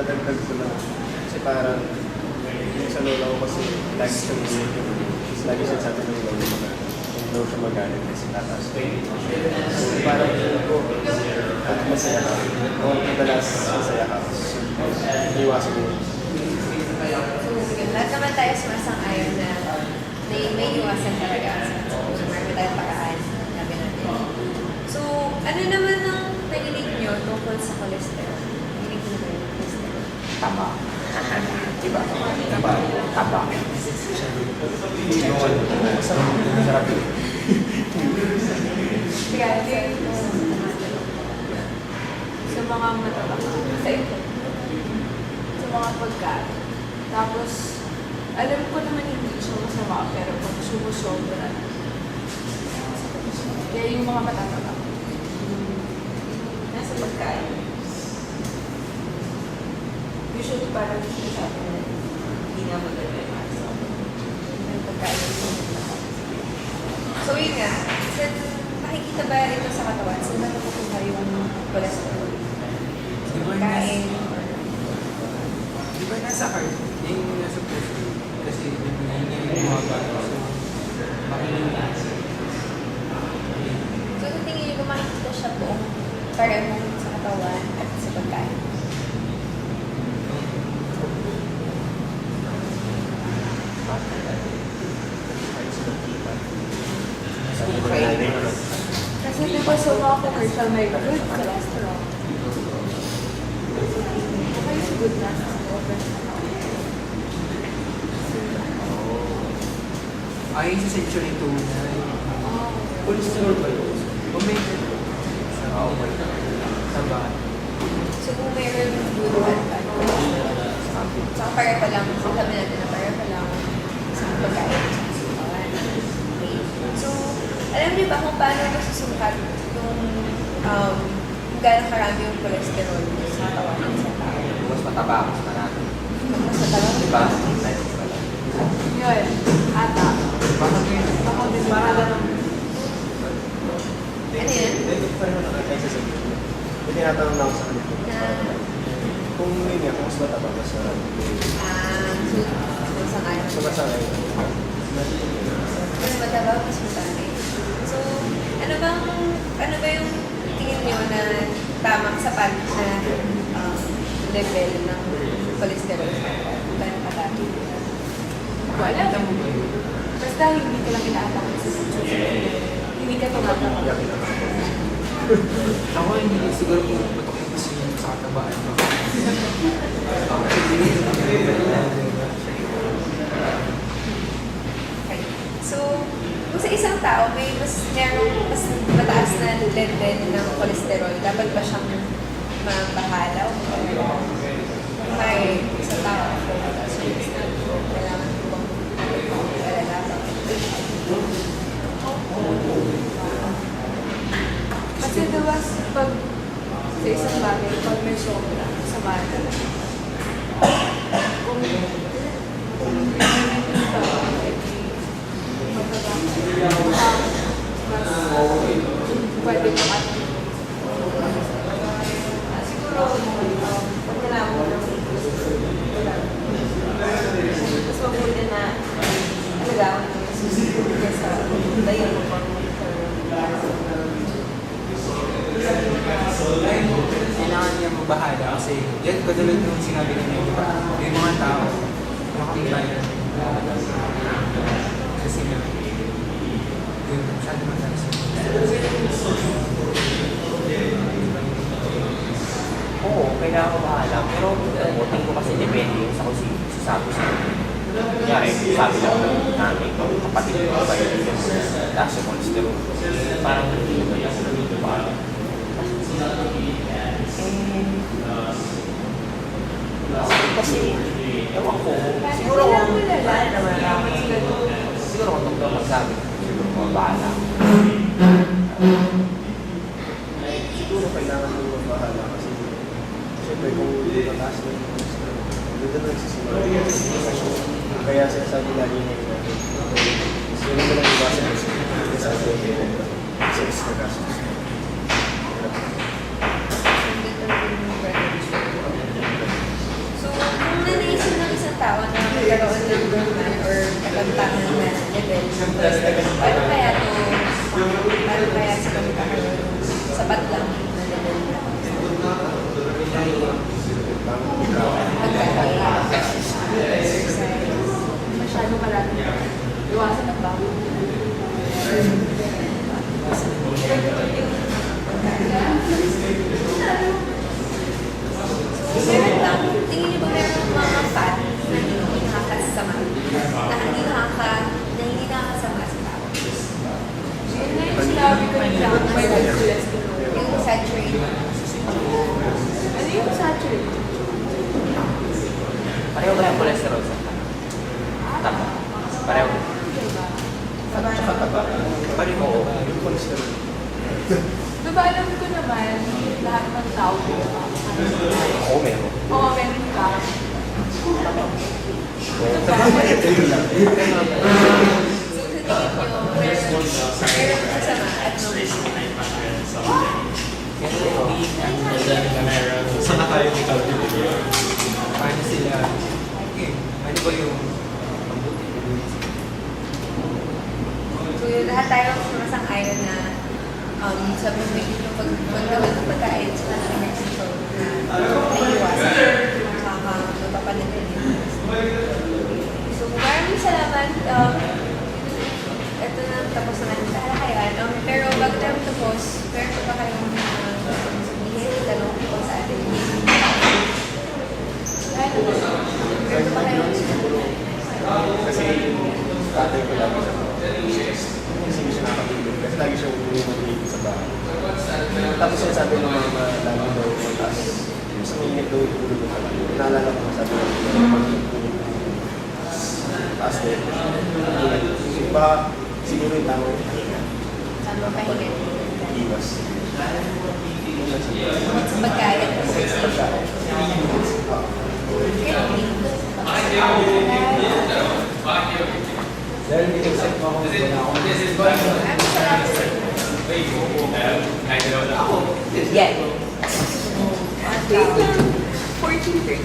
dagdag ko lang. Kasi parang, yung sa lola ko kasi, lagi siyang ulit yung, lagi siya sabi ng lola ko na, kung daw siya magalit kasi tataas ko. So, parang yun ko, at masaya ka, o madalas masaya ka, iwasan mo. So, lahat naman tayo sumasang-ayon na may iwasan talaga. So, marami tayong paraan. Sabi natin. So, ano naman ang narinig nyo tungkol sa cholesterol? Narinig nyo ba yung cholesterol? Tama. Diba? Diba? Tama. Sarap yun. Grabe. Sa mga matataka. Sa ito. Sa mga pagkain. Tapos, alam ko naman hindi siya masama, pero pag sumusobra, kaya yung mga matataka. Nasa pagkain. Usually parang sinasabi na hindi na maganda yung asa. Yung pagkain yung so yun nga, nakikita ba ito sa katawan? Saan ba napupunta yung cholesterol? Pagkain? Di ba nasa heart? Yung nasa puso. Kasi yun yung mga bago. So, makinig. So sa tingin niyo, kung makikita siya buong pareho sa katawan at sa pagkain? Kasi di ba sa mga commercial may good cholesterol? Okay, is good na. Ay, sa century 2 na. Cholesterol ba yun? Omega. Oo, may Taba. So kung mayroon good at bad cholesterol, saka pareho lang, sabi natin na pareho lang sa pagkain. Okay. So, alam niyo ba kung paano masusukat yung kung gano'ng karami yung cholesterol sa katawan ng isang tao? mas mataba, mas marami. Mas mataba? Diba? Yun. Ata. Bakit yun? Ako din para lang. Ano yun? Pareho na kaysa sa video. May tinatanong lang ako sa kanila. Na, Kung yun nga, kung mas mataba, mas marami. so, isang araw. So, masangay. Mas mataba, mas matangay. So, ano ba yung tingin niyo na tamang sapat na level ng cholesterol? Gano'ng katagi? Wala. Basta hindi ka lang inaatake sa susunod. Hindi ka tumatama. Ako hindi siguro kung putok yung kasi yung sa katabaan mo. Okay. So, kung sa isang tao may mas mataas na level ng cholesterol, dapat ba siyang mabahala o may isang tao mataas yung cholesterol, kailangan ko bang alala? Kasi diba, pag sa isang bagay, pag may sobra, sama na lang. Kung pwede mo at siguro pag nalaman mo ng mas mabuti na alagaan mo yung susunod kesa dayan mo pang Kailangan niya mabahala kasi yan katulad yung sinabi niya, di ba? Yung mga tao, makakaibayan. Kasi nga, yun, masyado matalas. Oo, kailangan ko bahala. Pero tingin ko kasi depende yung sa kung sasabi sa akin. Kunyari, sabi lang ng nanay ko, kapatid ko ba yun yung taas yung cholesterol. Parang hindi naman ako nandito parang. Kasi, ewan ko, siguro kung siguro kung doktor magsabi, siguro kung bahala. Siguro kailangan mo mabahala kasi siyempre kung hindi mataas na yung cholesterol, doon na nagsisimula yung sitwasyon. Kaya sinasabi lagi na yun natin. Kasi yun mo lang iwasan kasi sinasabi yun kasi is na gastos. Tamang traffic. Masyado marami. Iwasan ng bago. Meron lang, tingin niyo ba meron mga fat na hindi nakakasama? Na hindi nakakasama sa tao? Yun nga yung sinabi ko yung may cholesterol. Yung saturated. Ano yung saturate? Pareho ba yung cholesterol sa tama? Pareho. Tsaka taba. Pareho. Oo. Yung cholesterol. Diba alam ko naman, lahat ng tao diba? Oo, meron. Oo, meron ka. Yun lang. So sa tingin niyo, meron kasama at no? Sana tayo ni Calvin. Paano sila? Okay. Ano ba yung So lahat tayo sumasang-ayon na sa pagmigil ng paggawin ng pagkain sa mga ehersisyo na naiiwasan. Mapapanatili. So maraming salamat. Ito na tapos na natin sa halakayan. Pero bago tayo tapos, meron pa ba kayong sabihin, tanong po sa atin? Meron pa kayong Kasi tatay ko lagi sa kasi siya nakapagod. Kasi lagi siya umuwi sa bahay. Tapos siya sabi ng mga lagi daw yung taas. Mas mainit daw yung ulo sa bahay. Naalala ko sabi ng taas din. Baka siguro yung tama yung pahinga. Tama pahinga. Iwas. Sa pagkain. Pagkain. dahil ni-accept mo ako wala akong Yeah. 14:30.